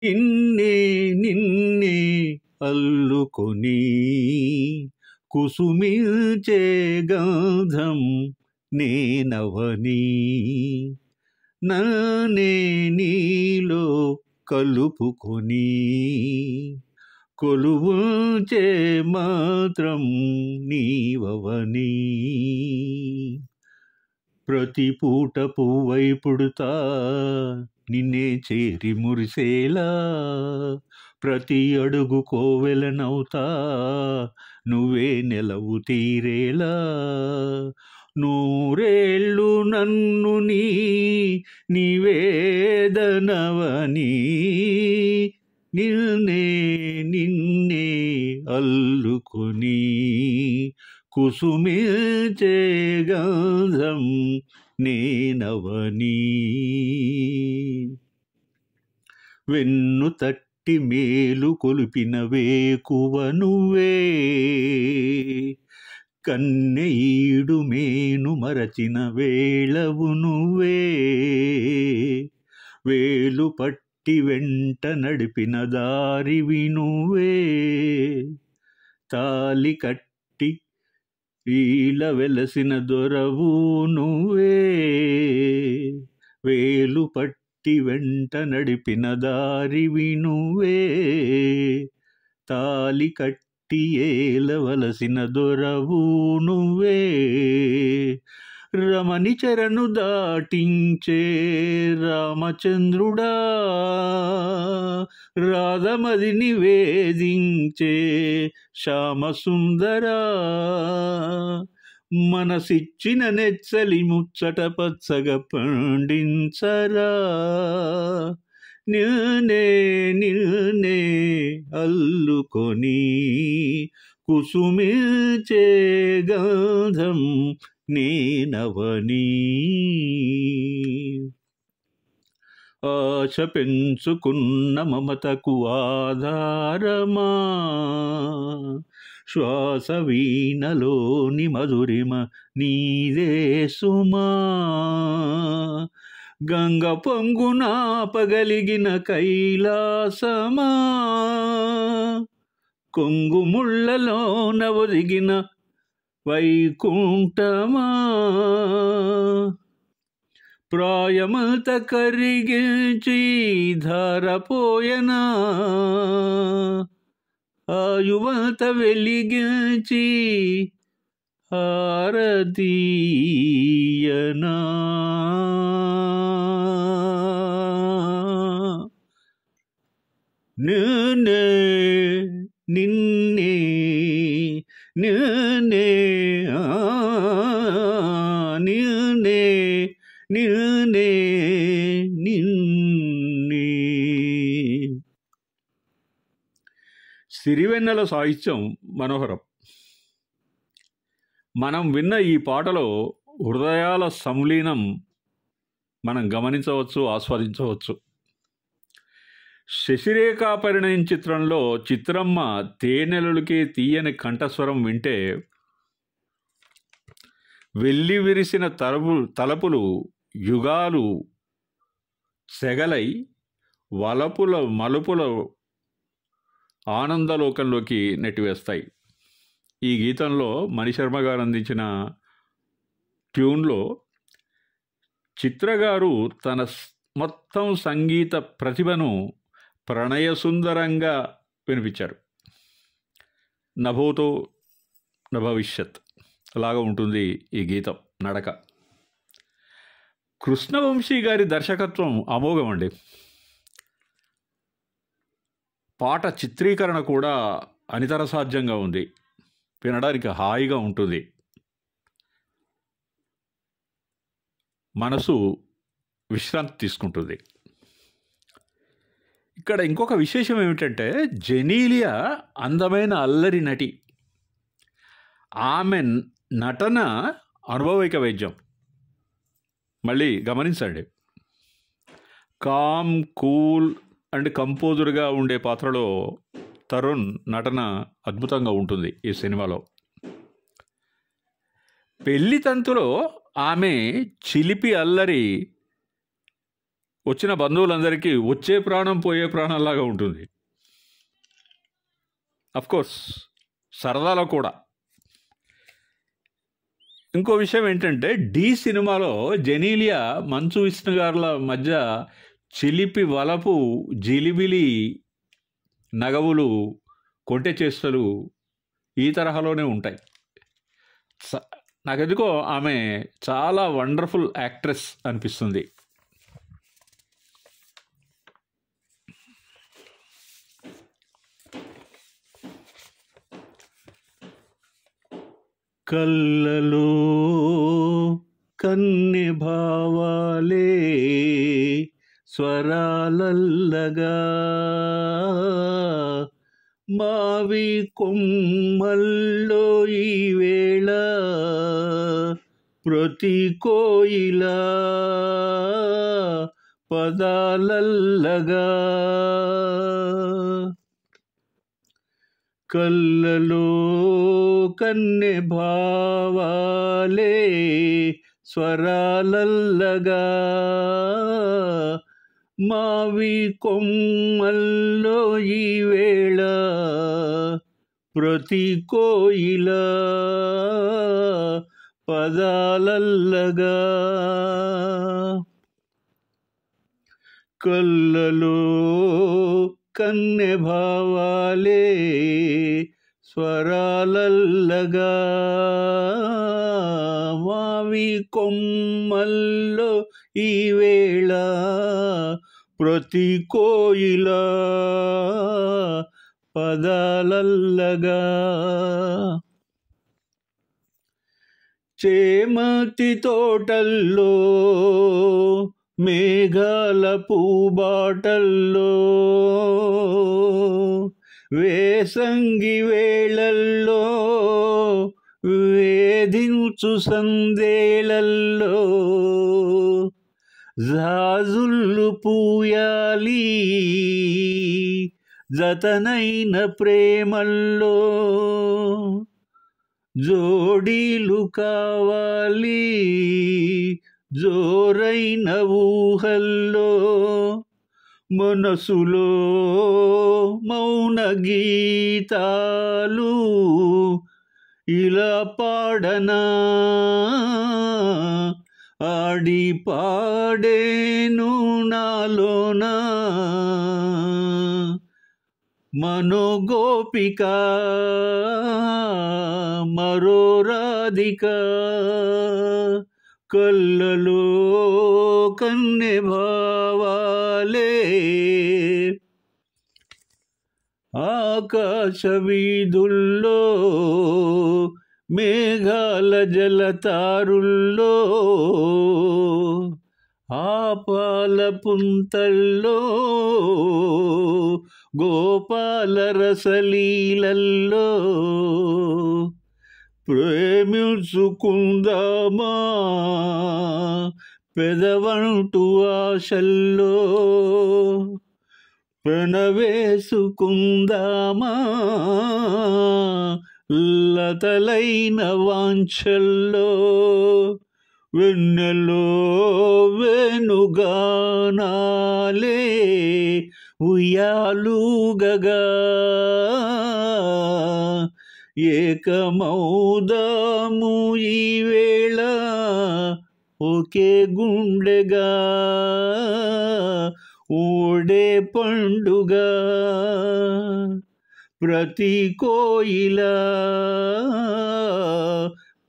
నిన్నే నిన్నే అల్లుకొని కుసుమిల్చే గంధం నేనవని నన్నే నీలో కలుపుకొని కొలువుంచే మాత్రం నీవవని ప్రతి పూట పువ్వై పుడుతా నిన్నే చేరి మురిసేలా ప్రతి అడుగు కోవెలనవుతా నువ్వే నెలవు తీరేలా నూరేళ్ళు నన్ను నివేదనవని నిన్నే నిన్నే అల్లుకొని కుసుమిల్చే గంధం నేనవని వెన్ను తట్టి మేలు కొలిపిన వేకువ నువ్వే కన్నెయీడు మేను మరచిన వేళవు నువ్వే వేలు పట్టి వెంట నడిపిన దారివి నువ్వే తాలి కట్టి ఈల వెలసిన దొరవు నువ్వే వేలు పట్టి వెంట నడిపిన దారివి నువ్వే తాలి కట్టి ఏలవలసిన దొరవు నువ్వే రమణి చరణు దాటించే రామచంద్రుడా రాధమది నివేదించే శ్యామసుందరా మనసిచ్చిన నెచ్చలి ముచ్చట పచ్చగా పండించరా నిన్నే నిన్నే అల్లుకొని కుసుమిల్చే గంధం నేనవని ఆశ పెంచుకున్న మమతకు ఆధారమా శ్వాస వీణలోని మధురిమ నీదే సుమా గంగ పొంగునాపగలిగిన కైలాసమా కొంగు ముళ్ళలోన ఒదిగిన వైకుంఠమా ప్రాయమంత కరిగించి ధారపోయనా ఆయువంత వెలిగించి హారతీయనా నిన్నే నిన్నే నిన్నే నిన్నే నిన్నే నిన్నే. సిరివెన్నెల సాహిత్యం మనోహరం. మనం విన్న ఈ పాటలో హృదయాల సంలీనం మనం గమనించవచ్చు, ఆస్వాదించవచ్చు. శశిరేఖా పరిణయం చిత్రంలో చిత్రమ్మ తేనెలకే తీయని కంఠస్వరం వింటే వెళ్ళి విరిసిన తలపులు యుగాలు సెగలై వలపుల మలుపుల ఆనందలోకంలోకి నెట్టివేస్తాయి. ఈ గీతంలో మణిశర్మ గారు అందించిన ట్యూన్లో చిత్రగారు తన మొత్తం సంగీత ప్రతిభను ప్రణయసుందరంగా వినిపించారు. నభూతో నభవిష్యత్ లాగా ఉంటుంది ఈ గీతం నడక. కృష్ణవంశీ గారి దర్శకత్వం అమోఘం అండి. పాట చిత్రీకరణ కూడా అనితర సాధ్యంగా ఉంది. వినడానికి హాయిగా ఉంటుంది. మనసు విశ్రాంతి తీసుకుంటుంది. ఇక్కడ ఇంకొక విశేషం ఏమిటంటే జెనీలియా అందమైన అల్లరి నటి. ఆమె నటన అనుభవైక వైద్యం. మళ్ళీ గమనించండి, కామ్ కూల్ అండ్ కంపోజర్గా ఉండే పాత్రలో తరుణ్ నటన అద్భుతంగా ఉంటుంది ఈ సినిమాలో. పెళ్లి తంతులో ఆమె చిలిపి అల్లరి వచ్చిన బంధువులందరికీ వచ్చే ప్రాణం పోయే ప్రాణంలాగా ఉంటుంది. అఫ్కోర్స్ సరదాలో కూడా. ఇంకో విషయం ఏంటంటే, డి సినిమాలో జెనీలియా మంచు విష్ణు గారుల మధ్య చిలిపి వలపు, జిలిబిలి నగవులు, కొంటె చేష్టలు ఈ తరహాలోనే ఉంటాయి. నాకెందుకో ఆమె చాలా వండర్ఫుల్ యాక్ట్రెస్ అనిపిస్తుంది. కళ్ళలో కన్నె భావాలే స్వరాలల్లగా, మావి కొమ్మల్లో ఈ వేళ ప్రతి కోయిలా పదాలల్లగా, కళ్ళలో కన్నె భావాలే స్వరాలల్లగా, మావి కొమ్మల్లో ఈ వేళ ప్రతి కోయిలా పదాలల్లగా, కళ్ళలో కన్నె భావాలే స్వరాలల్లగా, మావి కొమ్మల్లో ఈ వేళ ప్రతి కోయిలా పదాలల్లగా, చేమతి తోటల్లో మేఘాల పూబాటల్లో, వేసంగి వేళల్లో వేధించు సందేళల్లో, జాజుళ్ళు పూయాలి జతనైన ప్రేమల్లో, జోడీలు కావాలి జోరైన ఊహల్లో, మనసులో మౌన గీతాలు ఇలా పాడనా, ఆడి పాడేను నాలోనా మనోగోపిక మరో రాధిక, కళ్ళలో కన్నె భావాలే ఆకాశ వీధుల్లో మేఘాల జలతారుల్లో, ఆపాల పుంతల్లో గోపాల రసలీలల్లో, ప్రేమించుకుందామా పెదవంటు ఆశల్లో, పెనవేసుకుందామా లతలైన వాంఛల్లో, వెన్నెలో వేణుగానాలే ఉయ్యాలుగగా, ఏకమౌదాము ఈ వేళ ఒకే గుండెగా ఓడే పండుగ, ప్రతి కోయిలా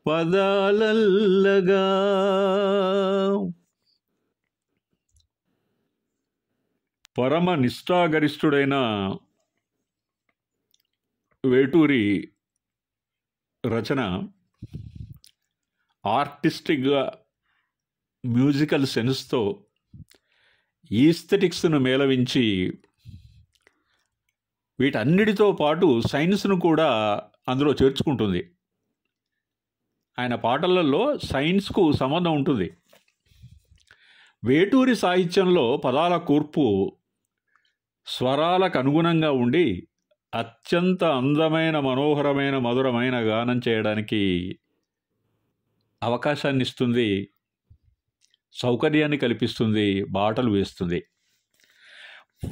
పదాలల్లగా. పరమ నిష్ఠాగరిష్ఠుడైన వేటూరి రచన ఆర్టిస్టిక్గా మ్యూజికల్ సెన్స్తో ఈస్థెటిక్స్ను మేళవించి వీటన్నిటితో పాటు సైన్స్ను కూడా అందులో చేర్చుకుంటుంది. ఆయన పాటలలో సైన్స్కు సంబంధం ఉంటుంది. వేటూరి సాహిత్యంలో పదాల కూర్పు స్వరాలకు అనుగుణంగా ఉండి అత్యంత అందమైన, మనోహరమైన, మధురమైన గానం చేయడానికి అవకాశాన్ని ఇస్తుంది. సౌకర్యాన్ని కల్పిస్తుంది, బాటలు వేస్తుంది.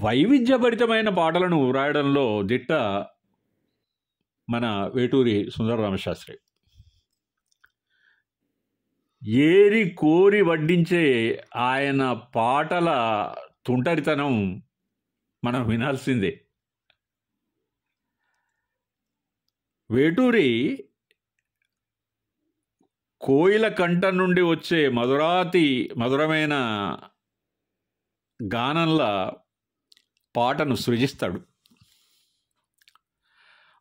వైవిధ్యభరితమైన పాటలను వ్రాయడంలో దిట్ట మన వేటూరి సుందరరామశాస్త్రి. ఏరి కోరి వడ్డించే ఆయన పాటల తుంటరితనం మనం వినాల్సిందే. వేటూరి కోయిల కంఠం నుండి వచ్చే మధురమైన గానంలా పాటను సృజిస్తాడు.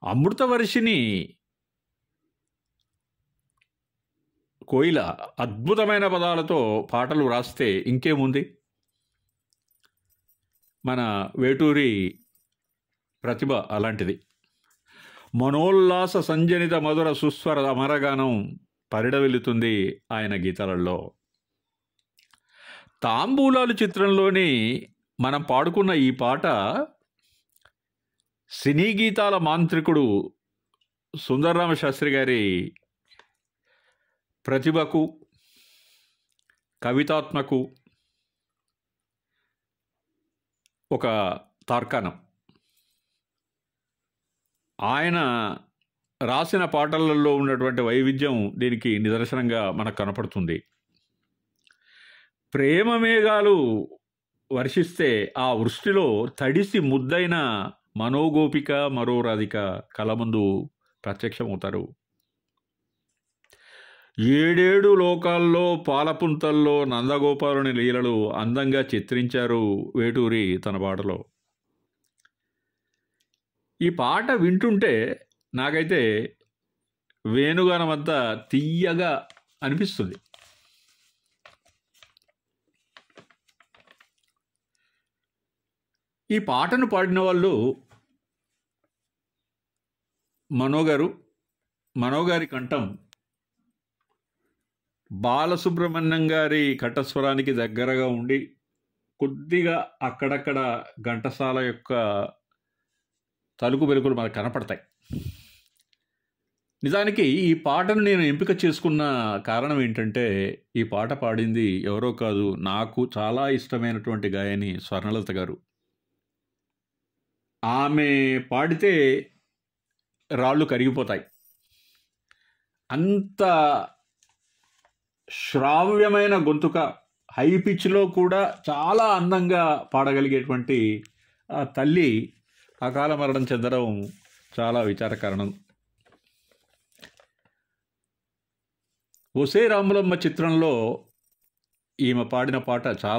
అమృతవర్షిని కోయిల అద్భుతమైన పదాలతో పాటలు రాస్తే ఇంకేముంది. మన వేటూరి ప్రతిభ అలాంటిది. మనోల్లాస సంజనిత మధుర సుస్వర అమరగానం పరిడవిల్లుతుంది ఆయన గీతాలలో. తాంబూలాలు చిత్రంలోని మనం పాడుకున్న ఈ పాట సినీ గీతాల మాంత్రికుడు సుందరరామశాస్త్రి గారి ప్రతిభకు, కవితాత్మకు ఒక తార్కాణం. ఆయన రాసిన పాటలలో ఉన్నటువంటి వైవిధ్యం దీనికి నిదర్శనంగా మనకు కనపడుతుంది. ప్రేమ మేఘాలు వర్షిస్తే ఆ వృష్టిలో తడిసి ముద్దైన మనోగోపిక మరోరాధిక కళ ముందు ప్రత్యక్షమవుతారు. ఏడేడు లోకాల్లో పాలపుంతల్లో నందగోపాలుని లీలలు అందంగా చిత్రించారు వేటూరి తన పాటలో. ఈ పాట వింటుంటే నాకైతే వేణుగానమంతా తీయగా అనిపిస్తుంది. ఈ పాటను పాడిన వాళ్ళు మనోగారి కంఠం బాలసుబ్రహ్మణ్యం గారి కంఠస్వరానికి దగ్గరగా ఉండి కొద్దిగా అక్కడక్కడ ఘంటసాల యొక్క తలుకు వెలుగులు మనకు కనపడతాయి. నిజానికి ఈ పాటను నేను ఎంపిక చేసుకున్న కారణం ఏంటంటే, ఈ పాట పాడింది ఎవరో కాదు, నాకు చాలా ఇష్టమైనటువంటి గాయని స్వర్ణలత గారు. ఆమె పాడితే రాళ్ళు కరిగిపోతాయి. అంత శ్రావ్యమైన గొంతుక, హై పిచ్లో కూడా చాలా అందంగా పాడగలిగేటువంటి ఆ తల్లి అకాల మరణం చెందడం చాలా విచారకారణం. ఒసే రాములమ్మ చిత్రంలో ఈమె పాడిన పాట చాలా